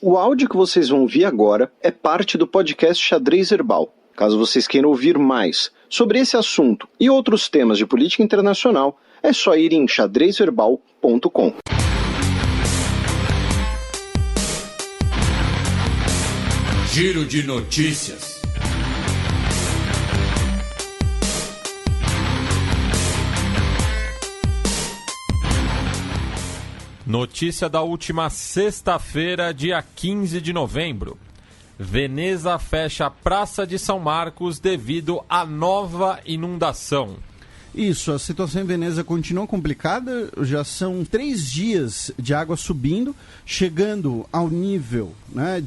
O áudio que vocês vão ouvir agora é parte do podcast Xadrez Herbal. Caso vocês queiram ouvir mais sobre esse assunto e outros temas de política internacional, é só ir em xadrezherbal.com. Giro de notícias. Notícia da última sexta-feira, dia 15 de novembro. Veneza fecha a Praça de São Marcos devido à nova inundação. Isso, a situação em Veneza continua complicada, já são 3 dias de água subindo, chegando ao nível, né,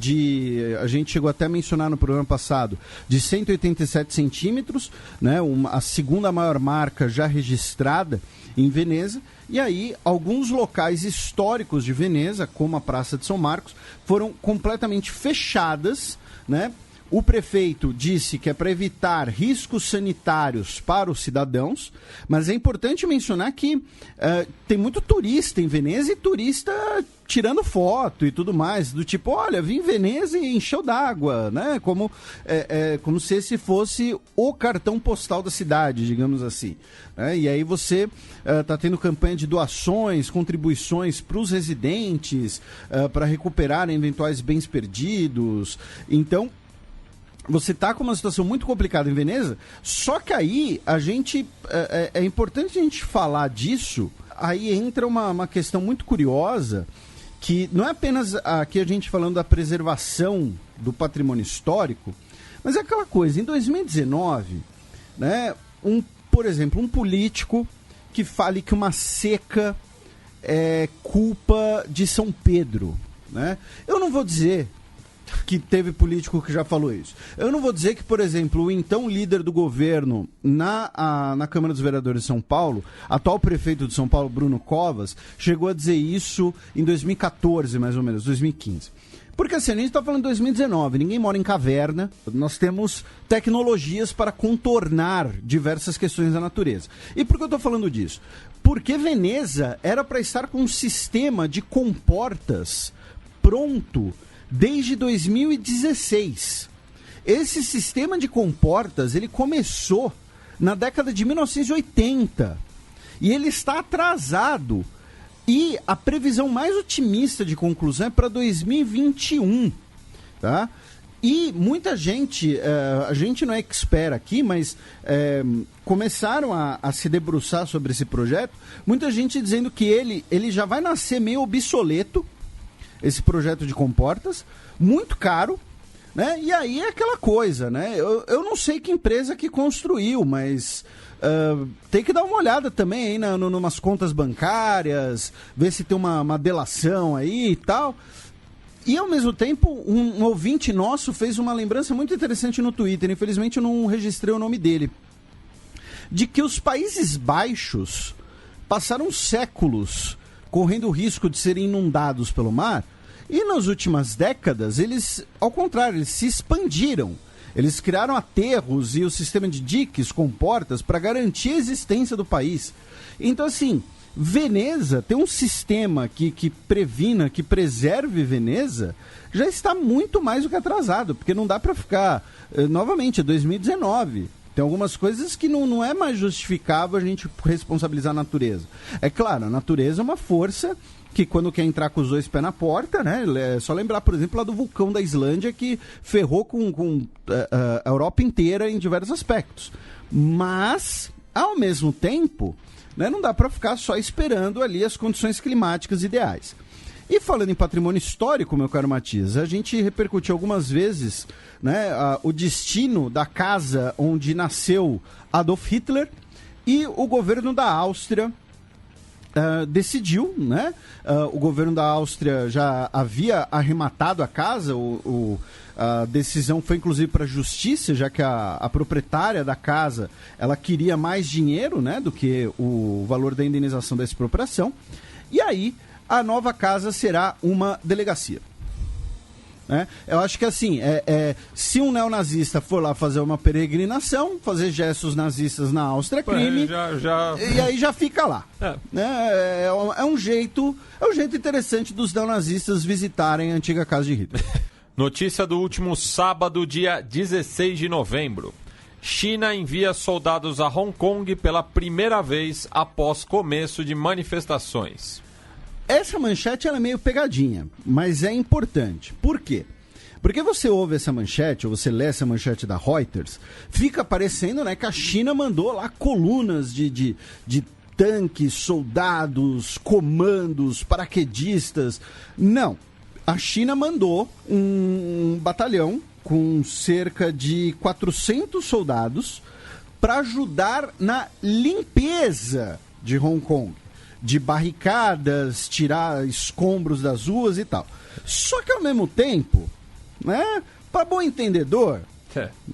a gente chegou até a mencionar no programa passado, de 187 centímetros, né, a segunda maior marca já registrada em Veneza, e aí alguns locais históricos de Veneza, como a Praça de São Marcos, foram completamente fechadas, né? O prefeito disse que é para evitar riscos sanitários para os cidadãos, mas é importante mencionar que tem muito turista em Veneza e turista tirando foto e tudo mais, do tipo, olha, vim em Veneza e encheu d'água, né? Como se esse fosse o cartão postal da cidade, digamos assim. Né? E aí você está tendo campanha de doações, contribuições para os residentes, para recuperar eventuais bens perdidos. Então, você está com uma situação muito complicada em Veneza, só que aí é importante a gente falar disso, aí entra uma questão muito curiosa, que não é apenas aqui a gente falando da preservação do patrimônio histórico, mas é aquela coisa, em 2019, né, por exemplo, um político que fale que uma seca é culpa de São Pedro, né? Eu não vou dizer que teve político que já falou isso. Eu não vou dizer que, por exemplo, o então líder do governo na Câmara dos Vereadores de São Paulo, atual prefeito de São Paulo, Bruno Covas, chegou a dizer isso em 2014, mais ou menos, 2015. Porque assim, a gente está falando de 2019, ninguém mora em caverna, nós temos tecnologias para contornar diversas questões da natureza. E por que eu estou falando disso? Porque Veneza era para estar com um sistema de comportas pronto desde 2016. Esse sistema de comportas, ele começou na década de 1980 e ele está atrasado. E a previsão mais otimista de conclusão é para 2021, tá? E muita gente, a gente não é expert aqui, mas começaram a se debruçar sobre esse projeto, muita gente dizendo que ele já vai nascer meio obsoleto, esse projeto de comportas, muito caro, né? E aí é aquela coisa, né? Eu não sei que empresa que construiu, mas tem que dar uma olhada também aí numas contas bancárias, ver se tem uma delação aí e tal. E ao mesmo tempo, um ouvinte nosso fez uma lembrança muito interessante no Twitter, infelizmente eu não registrei o nome dele, de que os Países Baixos passaram séculos correndo o risco de serem inundados pelo mar, e nas últimas décadas, eles, ao contrário, eles se expandiram. Eles criaram aterros e o sistema de diques, comportas, para garantir a existência do país. Então, assim, Veneza tem um sistema que previna, que preserve Veneza, já está muito mais do que atrasado, porque não dá para ficar, novamente, é 2019. Tem algumas coisas que não é mais justificável a gente responsabilizar a natureza. É claro, a natureza é uma força que quando quer entrar com os 2 pés na porta, né? É só lembrar, por exemplo, lá do vulcão da Islândia, que ferrou com a Europa inteira em diversos aspectos. Mas, ao mesmo tempo, né, não dá para ficar só esperando ali as condições climáticas ideais. E falando em patrimônio histórico, meu caro Matias, a gente repercutiu algumas vezes, né, o destino da casa onde nasceu Adolf Hitler, e o governo da Áustria decidiu, né? O governo da Áustria já havia arrematado a casa, a decisão foi inclusive para a justiça, já que a proprietária da casa, ela queria mais dinheiro, né, do que o valor da indenização da expropriação, e aí a nova casa será uma delegacia. né? Eu acho que assim, se um neonazista for lá fazer uma peregrinação, fazer gestos nazistas na Áustria é crime, e aí já fica lá. Né? É um jeito interessante dos neonazistas visitarem a antiga casa de Hitler. Notícia do último sábado, dia 16 de novembro. China envia soldados a Hong Kong pela primeira vez após começo de manifestações. Essa manchete ela é meio pegadinha, mas é importante. Por quê? Porque você ouve essa manchete, ou você lê essa manchete da Reuters, fica parecendo, né, que a China mandou lá colunas de tanques, soldados, comandos, paraquedistas. Não. A China mandou um batalhão com cerca de 400 soldados para ajudar na limpeza de Hong Kong, de barricadas, tirar escombros das ruas e tal. Só que ao mesmo tempo, né, para bom entendedor,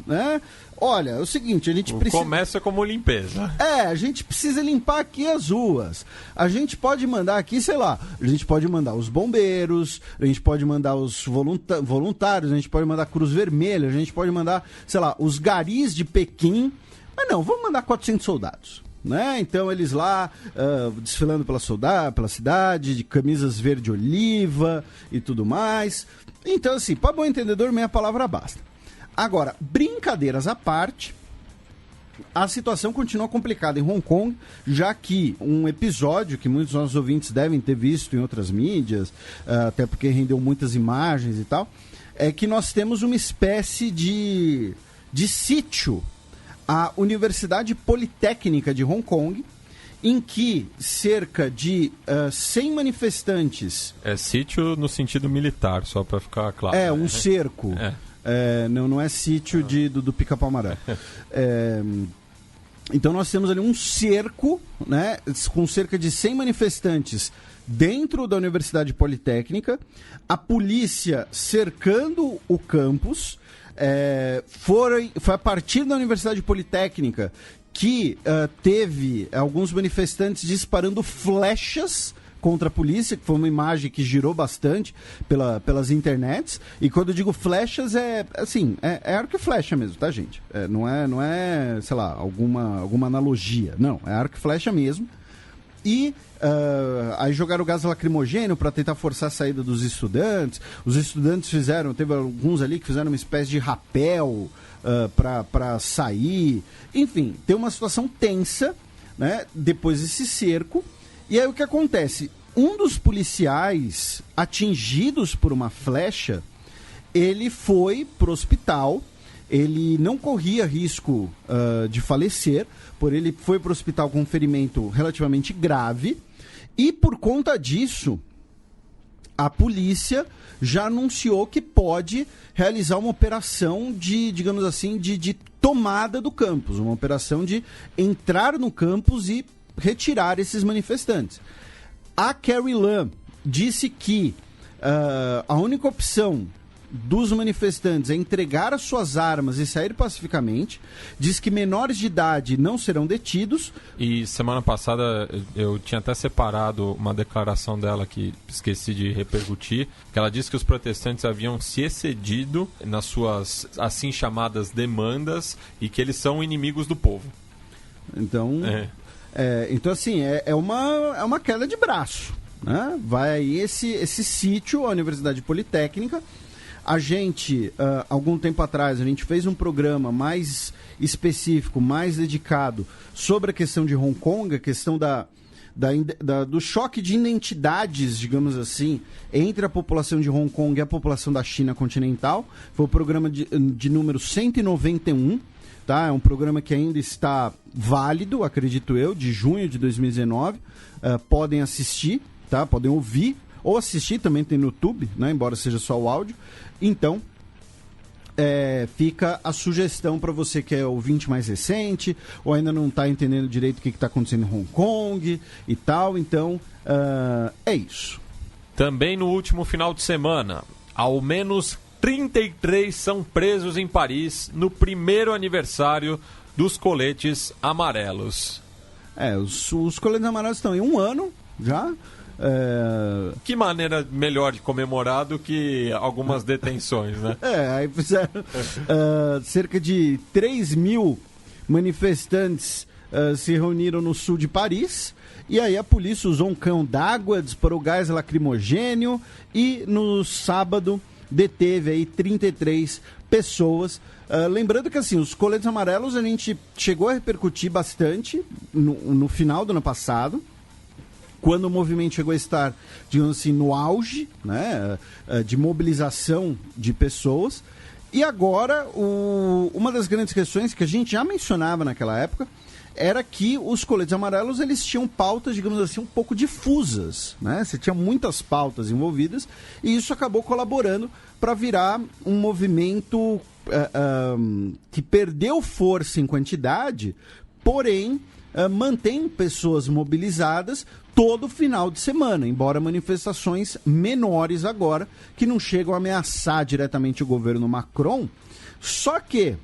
né, olha, é o seguinte, a gente precisa... Começa como limpeza. A gente precisa limpar aqui as ruas. A gente pode mandar aqui, sei lá, a gente pode mandar os bombeiros, a gente pode mandar os voluntários, a gente pode mandar a Cruz Vermelha, a gente pode mandar, sei lá, os garis de Pequim. Mas não, vamos mandar 400 soldados. Né? Então eles lá desfilando pela cidade, de camisas verde-oliva e tudo mais. Então, assim, para bom entendedor, meia palavra basta. Agora, brincadeiras à parte, a situação continua complicada em Hong Kong, já que um episódio que muitos dos nossos ouvintes devem ter visto em outras mídias, até porque rendeu muitas imagens e tal, é que nós temos uma espécie de sítio à Universidade Politécnica de Hong Kong, em que cerca de 100 manifestantes... É sítio no sentido militar, só para ficar claro. É, um cerco. Não é sítio do Pica-Pau Amarelo. Então nós temos ali um cerco, né, com cerca de 100 manifestantes dentro da Universidade Politécnica, a polícia cercando o campus. Foi a partir da Universidade Politécnica que teve alguns manifestantes disparando flechas contra a polícia, que foi uma imagem que girou bastante pelas internets. E quando eu digo flechas, é arco e flecha mesmo, tá, gente? Não é, sei lá, alguma analogia. Não, é arco e flecha mesmo. E aí jogaram gás lacrimogêneo para tentar forçar a saída dos estudantes. Os estudantes teve alguns ali que fizeram uma espécie de rapel para sair. Enfim, tem uma situação tensa, né, depois desse cerco. E aí o que acontece? Um dos policiais atingidos por uma flecha, ele foi pro hospital. Ele não corria risco de falecer, porém ele foi para o hospital com um ferimento relativamente grave. E por conta disso, a polícia já anunciou que pode realizar uma operação digamos assim, de tomada do campus. Uma operação de entrar no campus e retirar esses manifestantes. A Carrie Lam disse que a única opção dos manifestantes é entregar as suas armas e sair pacificamente. Diz que menores de idade não serão detidos. E semana passada eu tinha até separado uma declaração dela que esqueci de repercutir, que ela disse que os protestantes haviam se excedido nas suas assim chamadas demandas e que eles são inimigos do povo. Então, então assim, é uma queda de braço, né? Vai aí esse sítio, a Universidade Politécnica. A gente, algum tempo atrás, a gente fez um programa mais específico, mais dedicado sobre a questão de Hong Kong, a questão do choque de identidades, digamos assim, entre a população de Hong Kong e a população da China continental. Foi o programa de número 191, tá? É um programa que ainda está válido, acredito eu, de junho de 2019. Podem assistir, tá? Podem ouvir. Ou assistir, também tem no YouTube, né? Embora seja só o áudio. Então, fica a sugestão para você que é ouvinte mais recente, ou ainda não está entendendo direito o que está acontecendo em Hong Kong e tal. Então, é isso. Também no último final de semana, ao menos 33 são presos em Paris no primeiro aniversário dos coletes amarelos. Os coletes amarelos estão em um ano já. Que maneira melhor de comemorar do que algumas detenções, né? Aí fizeram cerca de 3 mil manifestantes se reuniram no sul de Paris, e aí a polícia usou um cão d'água, disparou gás lacrimogênio e no sábado deteve aí 33 pessoas. Lembrando que assim, os coletes amarelos a gente chegou a repercutir bastante no final do ano passado, quando o movimento chegou a estar, digamos assim, no auge, né, de mobilização de pessoas. E agora, uma das grandes questões que a gente já mencionava naquela época era que os coletes amarelos eles tinham pautas, digamos assim, um pouco difusas, né? Você tinha muitas pautas envolvidas e isso acabou colaborando para virar um movimento que perdeu força em quantidade, porém mantém pessoas mobilizadas todo final de semana, embora manifestações menores agora, que não chegam a ameaçar diretamente o governo Macron. Só que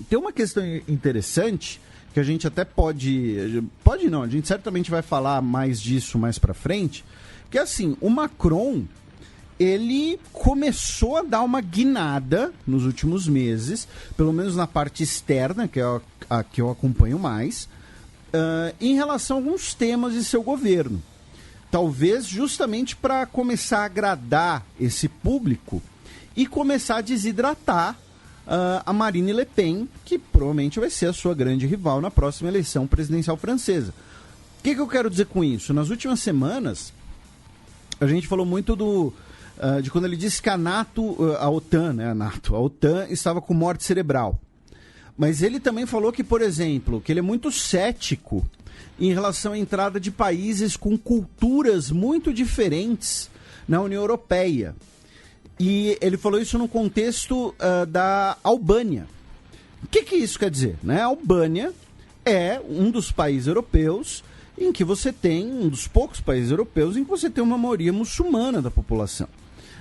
tem uma questão interessante que a gente até pode não, a gente certamente vai falar mais disso mais pra frente, que assim, o Macron, ele começou a dar uma guinada nos últimos meses, pelo menos na parte externa, que é a que eu acompanho mais, em relação a alguns temas de seu governo. Talvez justamente para começar a agradar esse público e começar a desidratar a Marine Le Pen, que provavelmente vai ser a sua grande rival na próxima eleição presidencial francesa. O que eu quero dizer com isso? Nas últimas semanas, a gente falou muito de quando ele disse que a OTAN estava com morte cerebral. Mas ele também falou que, por exemplo, que ele é muito cético em relação à entrada de países com culturas muito diferentes na União Europeia. E ele falou isso no contexto da Albânia. O que isso quer dizer? Né? A Albânia é um dos países europeus em que você tem, um dos poucos países europeus em que você tem uma maioria muçulmana da população.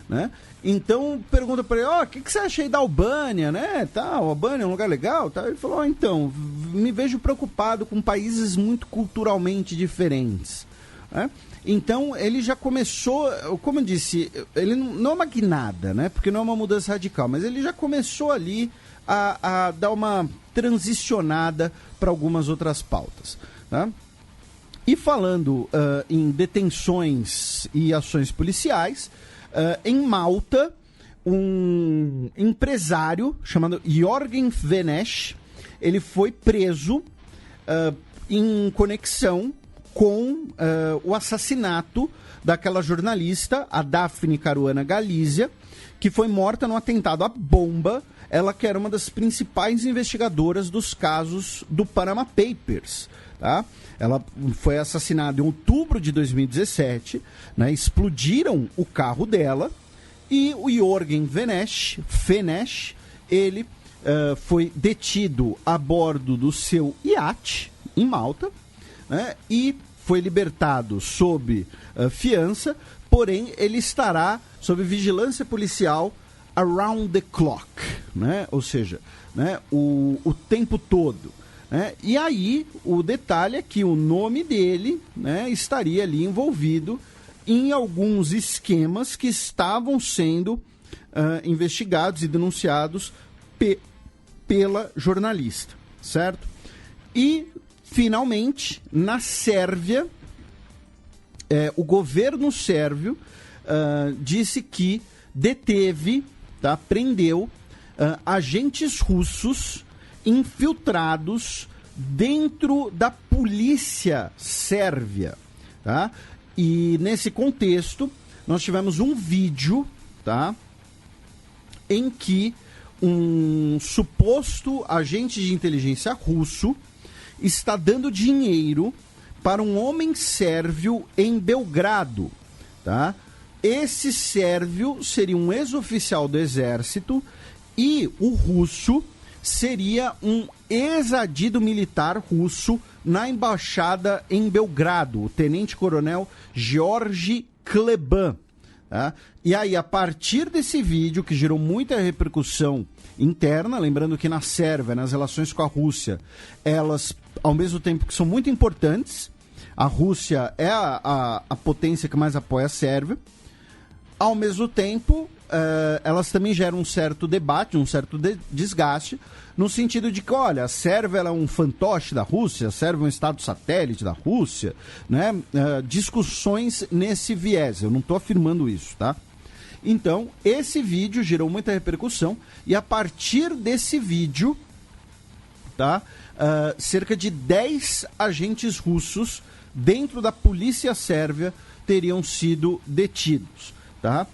Né? Então, pergunta para ele, o que você acha aí da Albânia, né? Tá, a Albânia é um lugar legal? Tá? Ele falou, então, me vejo preocupado com países muito culturalmente diferentes. Né? Então, ele já começou, como eu disse, ele não é uma guinada, né? Porque não é uma mudança radical, mas ele já começou ali a dar uma transicionada para algumas outras pautas. Tá? E falando em detenções e ações policiais, em Malta, um empresário chamado Jorgen Venesh, ele foi preso em conexão com o assassinato daquela jornalista, a Daphne Caruana Galizia, que foi morta num atentado à bomba, ela que era uma das principais investigadoras dos casos do Panama Papers. Tá? Ela foi assassinada em outubro de 2017, né? Explodiram o carro dela e o Jorgen Venesh, ele foi detido a bordo do seu iate em Malta, né? E foi libertado sob fiança, porém ele estará sob vigilância policial around the clock, né? Ou seja, né? o tempo todo. E aí, o detalhe é que o nome dele, né, estaria ali envolvido em alguns esquemas que estavam sendo investigados e denunciados pela jornalista, certo? E, finalmente, na Sérvia, o governo sérvio disse que deteve, tá, prendeu agentes russos infiltrados dentro da polícia sérvia, tá? E nesse contexto nós tivemos um vídeo, tá, em que um suposto agente de inteligência russo está dando dinheiro para um homem sérvio em Belgrado, tá? Esse sérvio seria um ex-oficial do exército e o russo seria um ex-adido militar russo na embaixada em Belgrado, o tenente-coronel Georgi Kleban. Tá? E aí, a partir desse vídeo, que gerou muita repercussão interna, lembrando que na Sérvia, nas relações com a Rússia, elas, ao mesmo tempo que são muito importantes, A Rússia é a potência que mais apoia a Sérvia. Ao mesmo tempo, elas também geram um certo debate, um certo desgaste, no sentido de que, olha, a Sérvia ela é um fantoche da Rússia, a Sérvia é um estado satélite da Rússia, né? Discussões nesse viés, eu não estou afirmando isso, tá? Então, esse vídeo gerou muita repercussão e a partir desse vídeo, tá? Cerca de 10 agentes russos dentro da polícia sérvia teriam sido detidos, tá?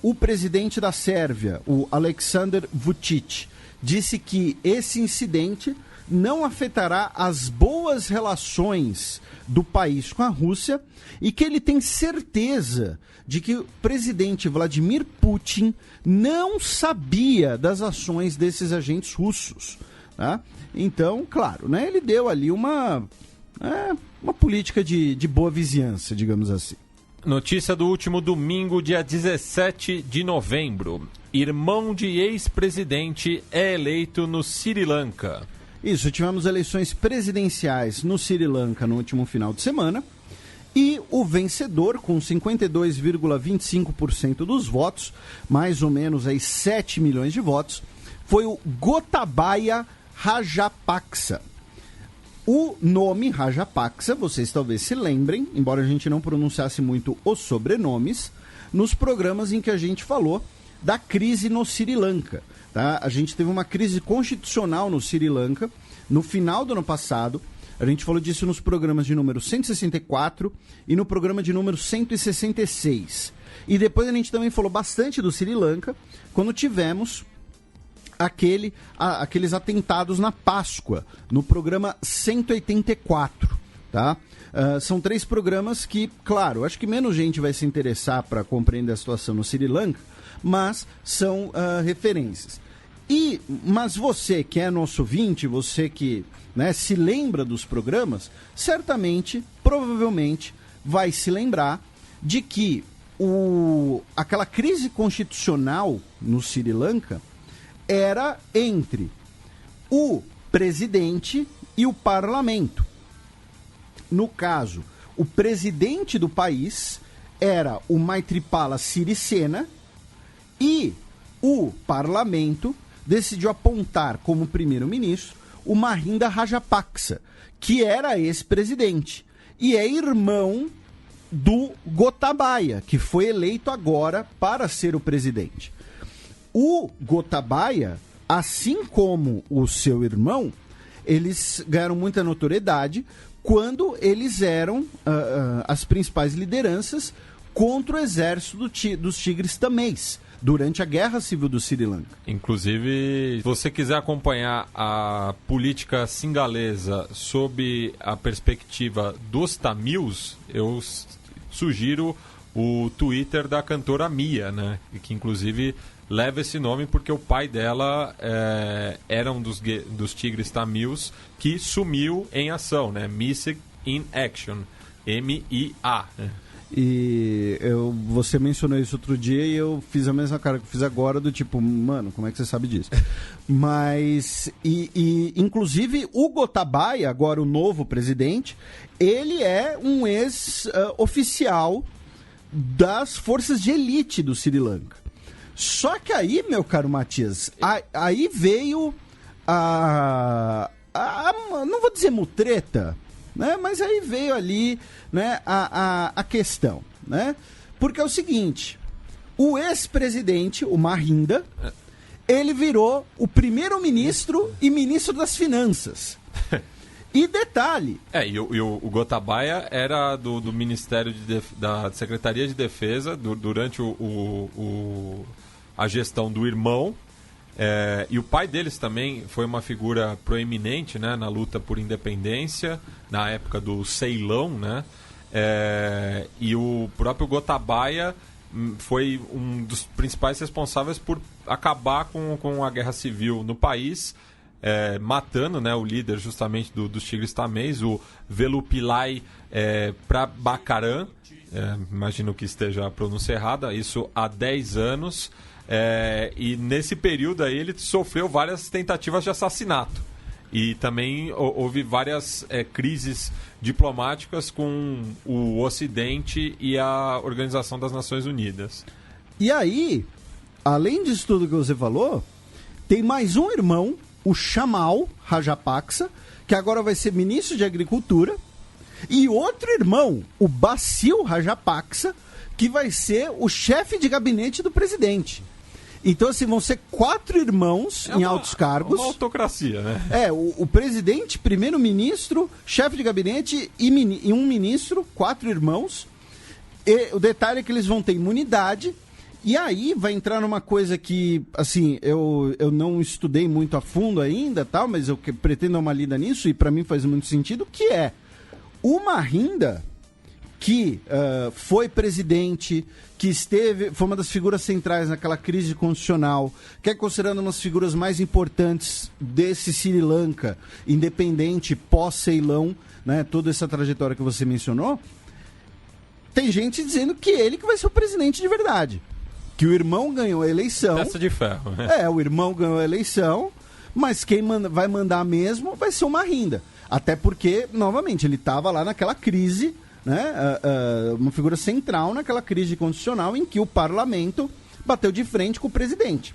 O presidente da Sérvia, o Aleksandar Vučić, disse que esse incidente não afetará as boas relações do país com a Rússia e que ele tem certeza de que o presidente Vladimir Putin não sabia das ações desses agentes russos, tá? Então, claro, né, ele deu ali uma política de boa vizinhança, digamos assim. Notícia do último domingo, dia 17 de novembro. Irmão de ex-presidente é eleito no Sri Lanka. Isso, tivemos eleições presidenciais no Sri Lanka no último final de semana. E o vencedor, com 52,25% dos votos, mais ou menos aí 7 milhões de votos, foi o Gotabaya Rajapaksa. O nome Rajapaksa, vocês talvez se lembrem, embora a gente não pronunciasse muito os sobrenomes, nos programas em que a gente falou da crise no Sri Lanka. Tá? A gente teve uma crise constitucional no Sri Lanka no final do ano passado. A gente falou disso nos programas de número 164 e no programa de número 166. E depois a gente também falou bastante do Sri Lanka quando tivemos aqueles atentados na Páscoa, no programa 184, tá? São 3 programas que, claro, acho que menos gente vai se interessar para compreender a situação no Sri Lanka, mas são referências. Mas você que é nosso ouvinte, você que, né, se lembra dos programas, certamente, provavelmente, vai se lembrar de que aquela crise constitucional no Sri Lanka era entre o presidente e o parlamento. No caso, o presidente do país era o Maithripala Sirisena e o parlamento decidiu apontar como primeiro-ministro o Mahinda Rajapaksa, que era ex-presidente e é irmão do Gotabaya, que foi eleito agora para ser o presidente. O Gotabaya, assim como o seu irmão, eles ganharam muita notoriedade quando eles eram as principais lideranças contra o exército dos tigres tamês, durante a Guerra Civil do Sri Lanka. Inclusive, se você quiser acompanhar a política singalesa sob a perspectiva dos tamils, eu sugiro o Twitter da cantora Mia, né? Que inclusive leva esse nome porque o pai dela era um dos tigres tamils que sumiu em ação, né? Missing in Action, M-I-A, né? E você mencionou isso outro dia e eu fiz a mesma cara que eu fiz agora, do tipo, mano, como é que você sabe disso? Mas, inclusive, o Gotabaya, agora o novo presidente, ele é um ex-oficial das forças de elite do Sri Lanka. Só que aí, meu caro Matias, aí veio não vou dizer mutreta, né? Mas aí veio ali, né, a questão, né? Porque é o seguinte, o ex-presidente, o Mahinda, ele virou o primeiro-ministro e ministro das Finanças. E detalhe... E o Gotabaya era do Ministério da Secretaria de Defesa durante a gestão do irmão. E o pai deles também foi uma figura proeminente, né, na luta por independência, na época do Ceilão, né? E o próprio Gotabaya foi um dos principais responsáveis por acabar com a guerra civil no país, matando, né, o líder justamente dos tigres tamês, o Velupillai Prabhakaran, imagino que esteja a pronúncia errada, isso há 10 anos. E nesse período aí ele sofreu várias tentativas de assassinato. E também houve várias crises diplomáticas com o Ocidente e a Organização das Nações Unidas. E aí, além disso tudo que você falou, tem mais um irmão, o Chamal Rajapaksa, que agora vai ser ministro de Agricultura, e outro irmão, o Basil Rajapaksa, que vai ser o chefe de gabinete do presidente. Então, assim, vão ser 4 irmãos em altos cargos. Uma autocracia, né? O presidente, primeiro-ministro, chefe de gabinete e um ministro, 4 irmãos. E o detalhe é que eles vão ter imunidade. E aí vai entrar numa coisa que, assim, eu não estudei muito a fundo ainda, tal, mas eu pretendo dar uma lida nisso e para mim faz muito sentido, que é o Mahinda, que foi presidente, que foi uma das figuras centrais naquela crise constitucional, que é considerado uma das figuras mais importantes desse Sri Lanka, independente, pós-Ceilão, né, toda essa trajetória que você mencionou, tem gente dizendo que ele que vai ser o presidente de verdade. Que o irmão ganhou a eleição. Testa de ferro, né? O irmão ganhou a eleição, mas quem vai mandar mesmo vai ser o Mahinda. Até porque, novamente, ele estava lá naquela crise, né? Uma figura central naquela crise constitucional em que o parlamento bateu de frente com o presidente.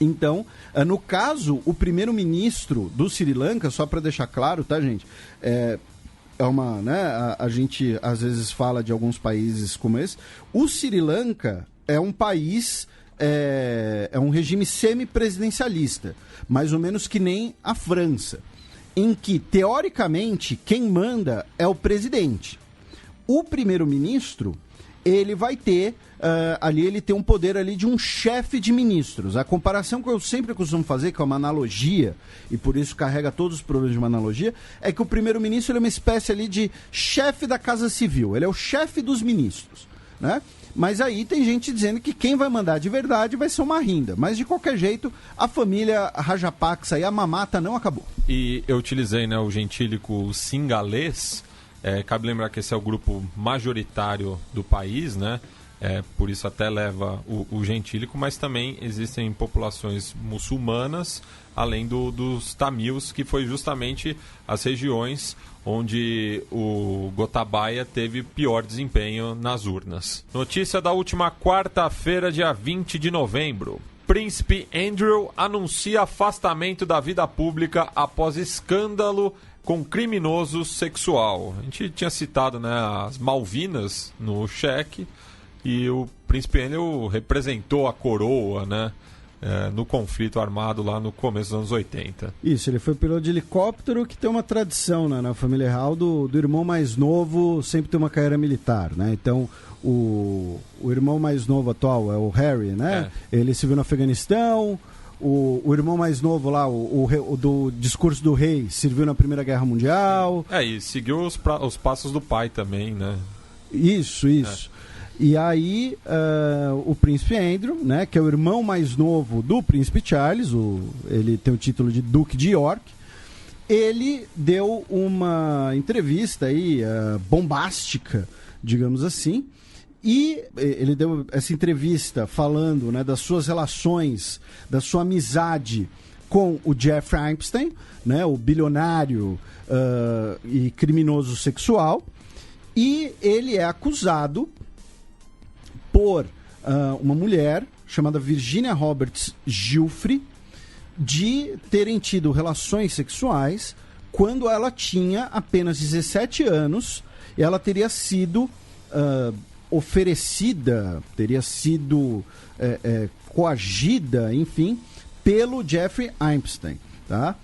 Então, no caso, o primeiro-ministro do Sri Lanka, só para deixar claro, tá, gente? A gente às vezes fala de alguns países como esse. O Sri Lanka é um país, é um regime semipresidencialista, mais ou menos que nem a França, em que, teoricamente, quem manda é o presidente. O primeiro-ministro, ele vai ter, ele tem um poder ali de um chefe de ministros. A comparação que eu sempre costumo fazer, que é uma analogia, e por isso carrega todos os problemas de uma analogia, é que o primeiro-ministro é uma espécie ali de chefe da Casa Civil, ele é o chefe dos ministros, né? Mas aí tem gente dizendo que quem vai mandar de verdade vai ser o Mahinda. Mas, de qualquer jeito, a família Rajapaksa e a mamata não acabou. E eu utilizei, né, o gentílico singalês. Cabe lembrar que esse é o grupo majoritário do país, né? Por isso até leva o gentílico, mas também existem populações muçulmanas, além dos tamils, que foi justamente as regiões onde o Gotabaya teve pior desempenho nas urnas. Notícia da última quarta-feira, dia 20 de novembro. Príncipe Andrew anuncia afastamento da vida pública após escândalo com criminoso sexual. A gente tinha citado, né, as Malvinas no cheque, e o Príncipe Andrew representou a coroa, né, no conflito armado lá no começo dos anos 80. Isso, ele foi piloto de helicóptero, que tem uma tradição, né, na família real do irmão mais novo sempre ter uma carreira militar, né? Então o irmão mais novo atual é o Harry, né? Ele se viu no Afeganistão. O irmão mais novo lá, o do discurso do rei, serviu na Primeira Guerra Mundial. E seguiu os passos do pai também, né? Isso. E aí, o Príncipe Andrew, né, que é o irmão mais novo do Príncipe Charles, ele tem o título de Duque de York, ele deu uma entrevista aí, bombástica, digamos assim, e ele deu essa entrevista falando, né, das suas relações, da sua amizade com o Jeffrey Epstein, né, o bilionário e criminoso sexual, e ele é acusado por uma mulher chamada Virginia Roberts Giuffre de terem tido relações sexuais quando ela tinha apenas 17 anos, e ela teria sido oferecida, teria sido coagida, enfim, pelo Jeffrey Epstein, tá?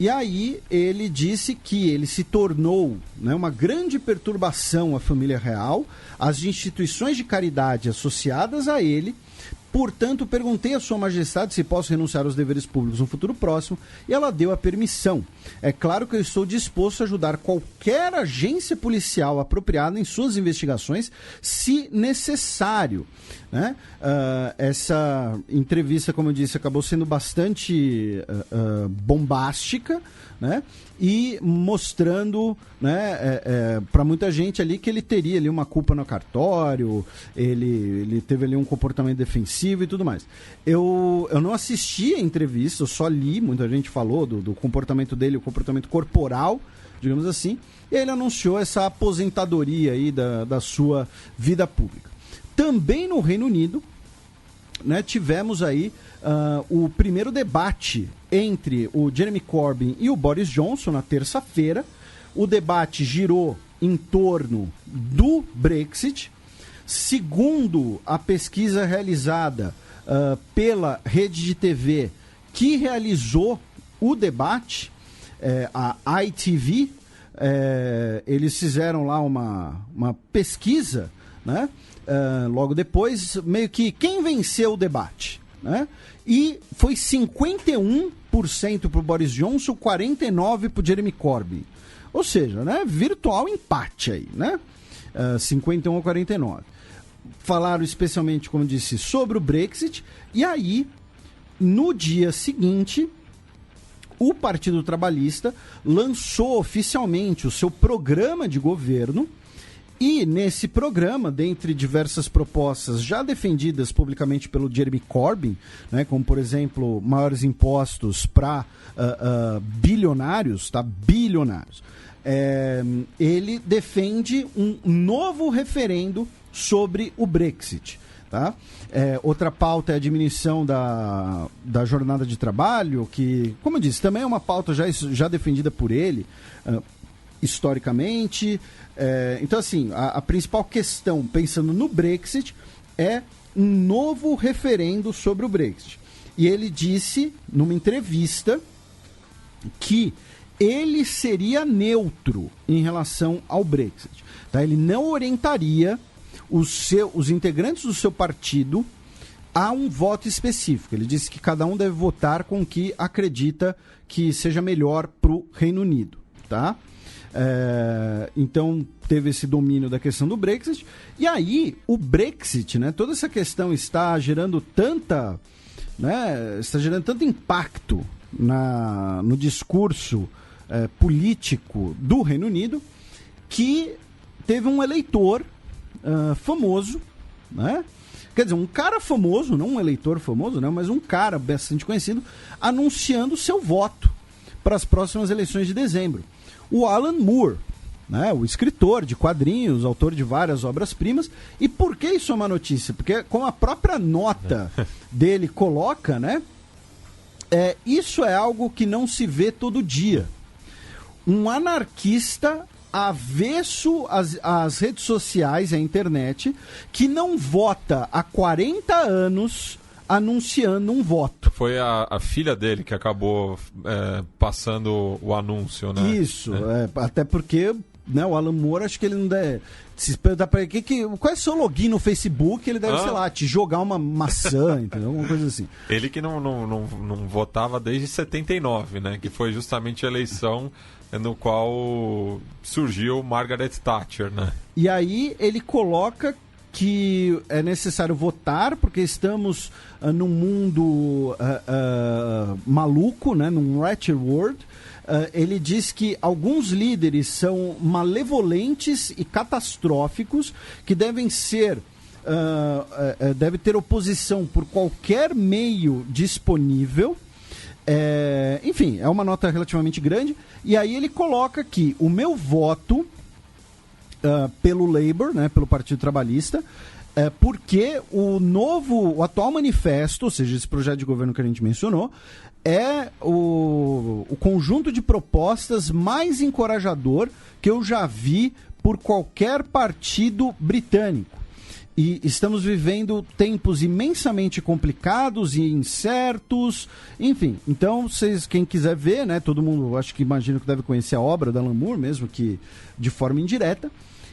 E aí ele disse que ele se tornou, né, uma grande perturbação à família real, às instituições de caridade associadas a ele. Portanto, perguntei à Sua Majestade se posso renunciar aos deveres públicos no futuro próximo, e ela deu a permissão. É claro que eu estou disposto a ajudar qualquer agência policial apropriada em suas investigações, se necessário, né? Essa entrevista, como eu disse, acabou sendo bastante bombástica, né? E mostrando, né, para muita gente ali que ele teria ali uma culpa no cartório, ele teve ali um comportamento defensivo e tudo mais. Eu não assisti a entrevista, eu só li, muita gente falou do comportamento dele, o comportamento corporal digamos assim, e ele anunciou essa aposentadoria aí da sua vida pública. Também no Reino Unido, né, tivemos aí o primeiro debate entre o Jeremy Corbyn e o Boris Johnson na terça-feira. O debate girou em torno do Brexit. Segundo a pesquisa realizada pela rede de TV que realizou o debate, a ITV, eles fizeram lá uma pesquisa, né? Logo depois, meio que quem venceu o debate, né? E foi 51% para o Boris Johnson, 49% para o Jeremy Corbyn. Ou seja, né, virtual empate aí, né? 51 a 49. Falaram especialmente, como disse, sobre o Brexit. E aí, no dia seguinte, o Partido Trabalhista lançou oficialmente o seu programa de governo. E nesse programa, dentre diversas propostas já defendidas publicamente pelo Jeremy Corbyn, né, como, por exemplo, maiores impostos para bilionários, tá? Bilionários. Ele defende um novo referendo sobre o Brexit. Tá? Outra pauta é a diminuição da jornada de trabalho, que, como eu disse, também é uma pauta já defendida por ele, historicamente. Então, assim, a principal questão, pensando no Brexit, é um novo referendo sobre o Brexit. E ele disse, numa entrevista, que ele seria neutro em relação ao Brexit. Tá? Ele não orientaria os integrantes do seu partido a um voto específico. Ele disse que cada um deve votar com o que acredita que seja melhor para o Reino Unido. Tá? Então teve esse domínio da questão do Brexit. E aí o Brexit, né, toda essa questão está gerando tanto impacto no discurso político do Reino Unido, que teve um eleitor famoso, né? Quer dizer, um cara famoso, não um eleitor famoso, né, mas um cara bastante conhecido, anunciando seu voto para as próximas eleições de dezembro. O Alan Moore, né, o escritor de quadrinhos, autor de várias obras-primas. E por que isso é uma notícia? Porque, como a própria nota dele coloca, né, isso é algo que não se vê todo dia. Um anarquista avesso às redes sociais, à internet, que não vota há 40 anos anunciando um voto. Foi a filha dele que acabou passando o anúncio, né? Isso, até porque, né, o Alan Moore, acho que ele não deve... Se perguntar pra ele, qual é o seu login no Facebook, ele deve, sei lá, te jogar uma maçã, entendeu? Alguma coisa assim. Ele que não votava desde 79, né? Que foi justamente a eleição no qual surgiu Margaret Thatcher, né? E aí ele coloca que é necessário votar porque estamos num mundo maluco, né? Num wretched world. Ele diz que alguns líderes são malevolentes e catastróficos, que devem deve ter oposição por qualquer meio disponível. Enfim, é uma nota relativamente grande. E aí ele coloca que o meu voto pelo Labour, né, pelo Partido Trabalhista, porque o atual manifesto, ou seja, esse projeto de governo que a gente mencionou, é o conjunto de propostas mais encorajador que eu já vi por qualquer partido britânico. E estamos vivendo tempos imensamente complicados e incertos, enfim. Então, quem quiser ver, né, todo mundo, acho que imagino que deve conhecer a obra da Alan Moore, mesmo que de forma indireta.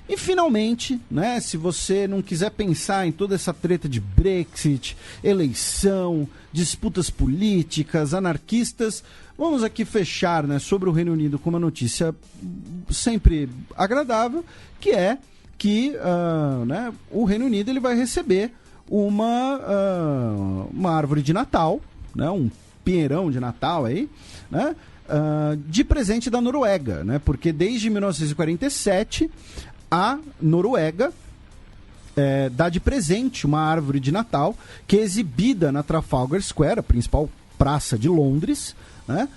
E, finalmente, né, se você não quiser pensar em toda essa treta de Brexit, eleição, disputas políticas, anarquistas, vamos aqui fechar, né, sobre o Reino Unido com uma notícia sempre agradável, que é que né, o Reino Unido ele vai receber uma árvore de Natal, né, um pinheirão de Natal aí, né, de presente da Noruega, né, porque desde 1947 a Noruega dá de presente uma árvore de Natal que é exibida na Trafalgar Square, a principal praça de Londres, né,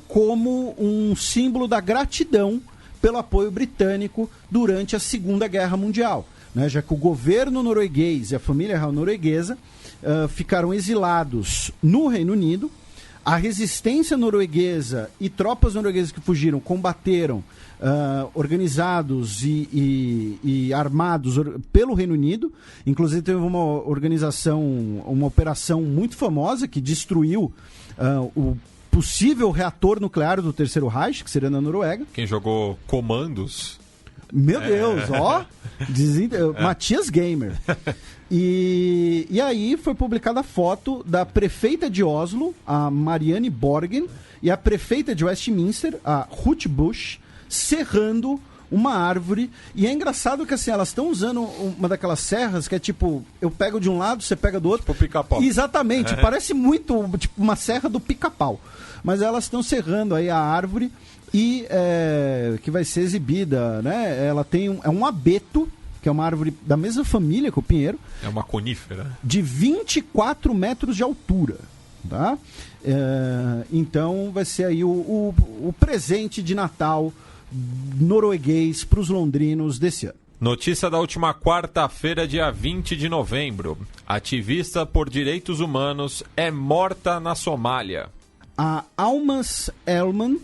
como um símbolo da gratidão pelo apoio britânico durante a Segunda Guerra Mundial, né? Já que o governo norueguês e a família real norueguesa ficaram exilados no Reino Unido. A resistência norueguesa e tropas norueguesas que fugiram combateram organizados e armados pelo Reino Unido. Inclusive teve uma operação muito famosa que destruiu o possível reator nuclear do Terceiro Reich, que seria na Noruega. Quem jogou Comandos... Meu Deus, ó! Matias Gamer. E aí foi publicada a foto da prefeita de Oslo, a Marianne Borgen, e a prefeita de Westminster, a Ruth Bush, serrando uma árvore. E é engraçado que assim, elas estão usando uma daquelas serras que é tipo, eu pego de um lado, você pega do outro. Tipo Pica-Pau. Exatamente, parece muito tipo uma serra do Pica-Pau. Mas elas estão serrando aí a árvore e que vai ser exibida, né? Ela tem um abeto, que é uma árvore da mesma família que o pinheiro. É uma conífera. De 24 metros de altura, tá? Então vai ser aí o presente de Natal norueguês para os londrinos desse ano. Notícia da última quarta-feira, dia 20 de novembro. Ativista por direitos humanos é morta na Somália. A Almas Elman,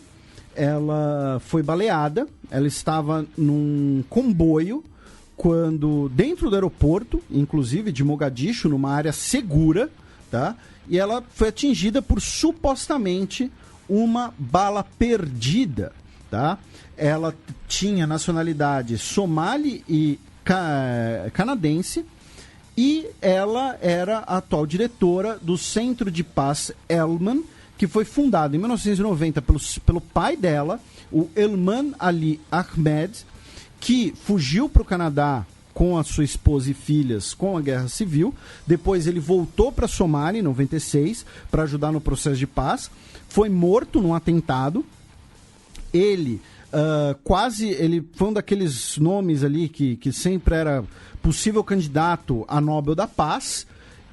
ela foi baleada, ela estava num comboio quando, dentro do aeroporto, inclusive de Mogadishu, numa área segura, tá? E ela foi atingida por supostamente uma bala perdida, tá? Ela tinha nacionalidade somali e canadense e ela era a atual diretora do Centro de Paz Elman, que foi fundado em 1990 pelo pai dela, o Elman Ali Ahmed, que fugiu para o Canadá com a sua esposa e filhas com a Guerra Civil. Depois ele voltou para a Somália em 96 para ajudar no processo de paz. Foi morto num atentado. Ele ele foi um daqueles nomes ali que sempre era possível candidato a Nobel da Paz.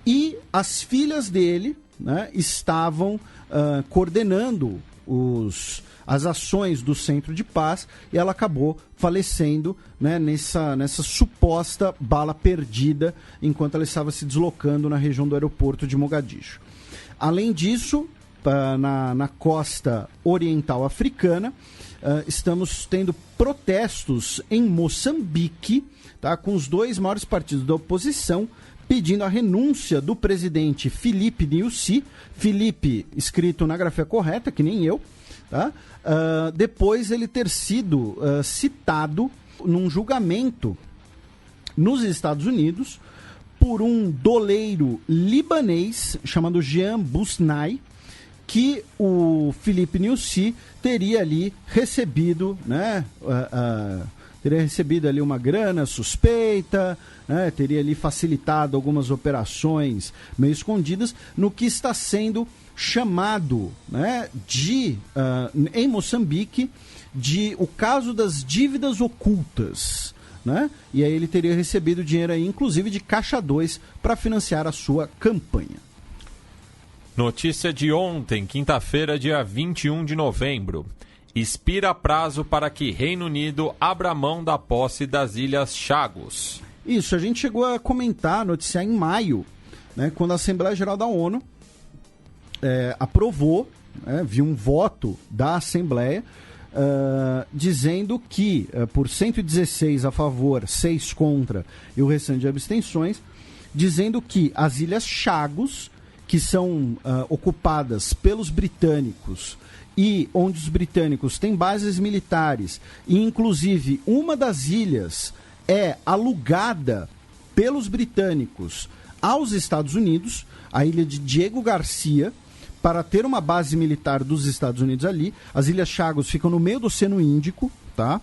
E as filhas dele, né, estavam coordenando as ações do Centro de Paz, e ela acabou falecendo, né, nessa suposta bala perdida enquanto ela estava se deslocando na região do aeroporto de Mogadishu. Além disso, na costa oriental africana, estamos tendo protestos em Moçambique, tá, com os dois maiores partidos da oposição pedindo a renúncia do presidente Filipe Nyusi, Filipe escrito na grafia correta, que nem eu, tá? Depois ele ter sido citado num julgamento nos Estados Unidos por um doleiro libanês chamado Jean Busnai, que o Filipe Nyusi teria ali recebido, né, teria recebido ali uma grana suspeita, né, teria ali facilitado algumas operações meio escondidas, no que está sendo chamado, né, em Moçambique, de o caso das dívidas ocultas, né? E aí ele teria recebido dinheiro aí, inclusive de Caixa 2, para financiar a sua campanha. Notícia de ontem, quinta-feira, dia 21 de novembro. Expira prazo para que Reino Unido abra mão da posse das Ilhas Chagos. Isso, a gente chegou a comentar, noticiar em maio, né, quando a Assembleia Geral da ONU aprovou, viu um voto da Assembleia, dizendo que, por 116 a favor, 6 contra e o restante de abstenções, dizendo que as Ilhas Chagos, que são ocupadas pelos britânicos e onde os britânicos têm bases militares, e inclusive uma das ilhas é alugada pelos britânicos aos Estados Unidos, a ilha de Diego Garcia, para ter uma base militar dos Estados Unidos ali. As Ilhas Chagos ficam no meio do Oceano Índico, tá?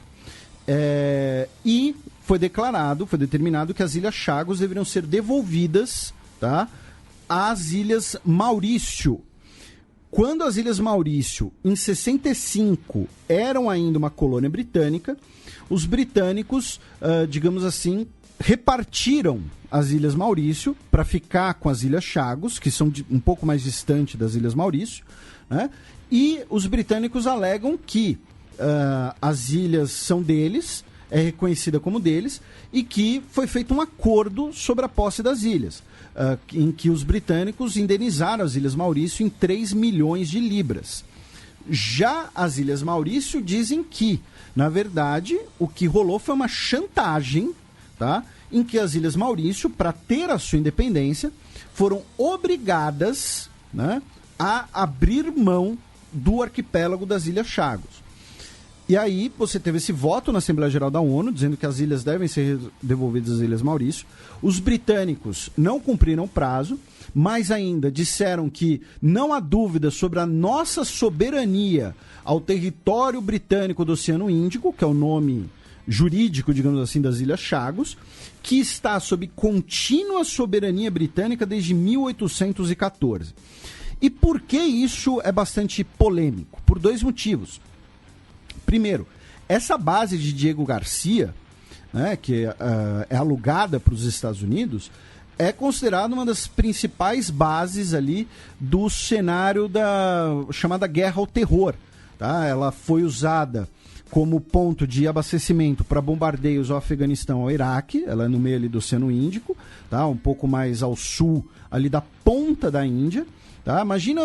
E foi determinado que as Ilhas Chagos deveriam ser devolvidas, tá, às Ilhas Maurício. Quando as Ilhas Maurício, em 65, eram ainda uma colônia britânica, os britânicos, digamos assim, repartiram as Ilhas Maurício para ficar com as Ilhas Chagos, que são um pouco mais distante das Ilhas Maurício, né? E os britânicos alegam que as ilhas são deles, é reconhecida como deles, e que foi feito um acordo sobre a posse das ilhas, em que os britânicos indenizaram as Ilhas Maurício em 3 milhões de libras. Já as Ilhas Maurício dizem que, na verdade, o que rolou foi uma chantagem, tá? Em que as Ilhas Maurício, para ter a sua independência, foram obrigadas, né, a abrir mão do arquipélago das Ilhas Chagos. E aí você teve esse voto na Assembleia Geral da ONU, dizendo que as ilhas devem ser devolvidas às Ilhas Maurício. Os britânicos não cumpriram o prazo, mas ainda disseram que não há dúvida sobre a nossa soberania ao território britânico do Oceano Índico, que é o nome jurídico, digamos assim, das Ilhas Chagos, que está sob contínua soberania britânica desde 1814. E por que isso é bastante polêmico? Por 2 motivos. Primeiro, essa base de Diego Garcia, né, que é alugada para os Estados Unidos, é considerada uma das principais bases ali do cenário da chamada Guerra ao Terror. Tá? Ela foi usada como ponto de abastecimento para bombardeios ao Afeganistão, ao Iraque. Ela é no meio ali do Oceano Índico, tá? Um pouco mais ao sul ali da ponta da Índia. Tá? Imagina,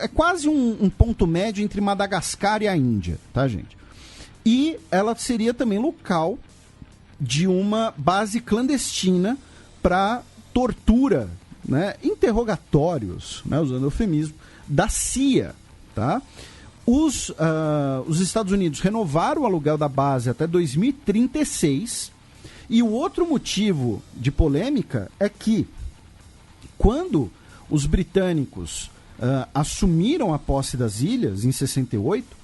é quase um ponto médio entre Madagascar e a Índia, tá, gente? E ela seria também local de uma base clandestina para tortura, né, interrogatórios, né, usando eufemismo, da CIA. Tá? Os Estados Unidos renovaram o aluguel da base até 2036. E o outro motivo de polêmica é que, quando os britânicos assumiram a posse das ilhas, em 68,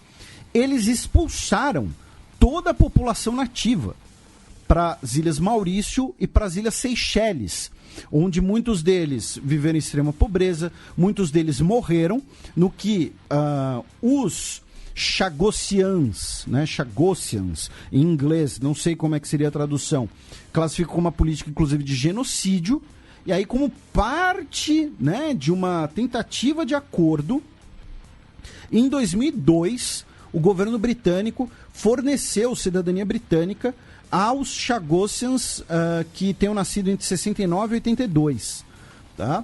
eles expulsaram toda a população nativa para as Ilhas Maurício e para as Ilhas Seychelles, onde muitos deles viveram em extrema pobreza, muitos deles morreram, no que os Chagossians, né, Chagossians, em inglês, não sei como é que seria a tradução, classificam como uma política, inclusive, de genocídio. E aí, como parte, né, de uma tentativa de acordo, em 2002, o governo britânico forneceu cidadania britânica aos Chagossians que tenham nascido entre 69 e 82. Tá?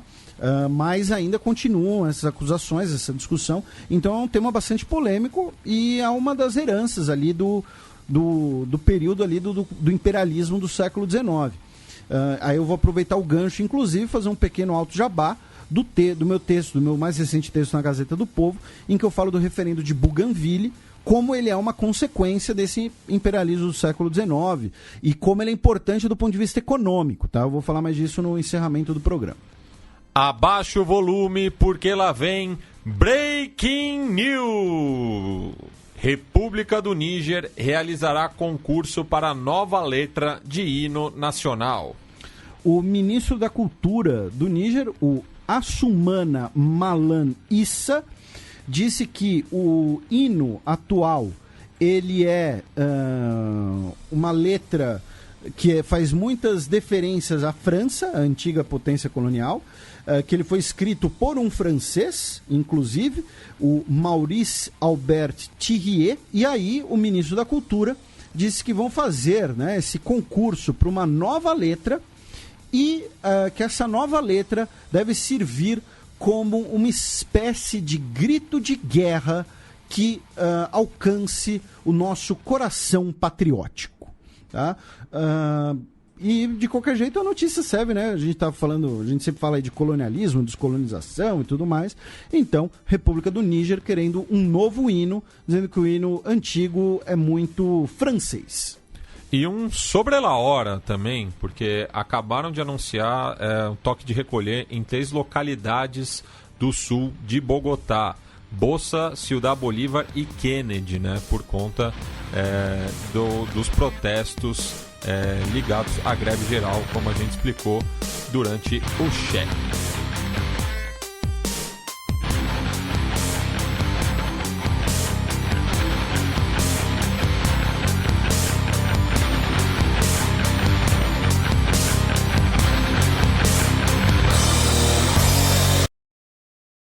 Mas ainda continuam essas acusações, essa discussão. Então é um tema bastante polêmico e é uma das heranças ali do período ali do imperialismo do século XIX. Aí eu vou aproveitar o gancho, inclusive, fazer um pequeno alto jabá do meu texto, do meu mais recente texto na Gazeta do Povo, em que eu falo do referendo de Bougainville, como ele é uma consequência desse imperialismo do século XIX e como ele é importante do ponto de vista econômico. Tá? Eu vou falar mais disso no encerramento do programa. Abaixa o volume, porque lá vem Breaking News. República do Níger realizará concurso para nova letra de hino nacional. O ministro da Cultura do Níger, o Assumana Malan Issa, disse que o hino atual ele é uma letra que faz muitas deferências à França, a antiga potência colonial, que ele foi escrito por um francês, inclusive, o Maurice Albert Thiriet, e aí o ministro da Cultura disse que vão fazer, né, esse concurso para uma nova letra e que essa nova letra deve servir como uma espécie de grito de guerra que alcance o nosso coração patriótico. Tá? E de qualquer jeito a notícia serve, né? A gente sempre fala aí de colonialismo, descolonização e tudo mais. Então, República do Níger querendo um novo hino, dizendo que o hino antigo é muito francês. E um sobre la hora também, porque acabaram de anunciar um toque de recolher em 3 localidades do sul de Bogotá. Boça, Ciudad Bolívar e Kennedy, né? Por conta dos protestos ligados à greve geral, como a gente explicou durante o chefe.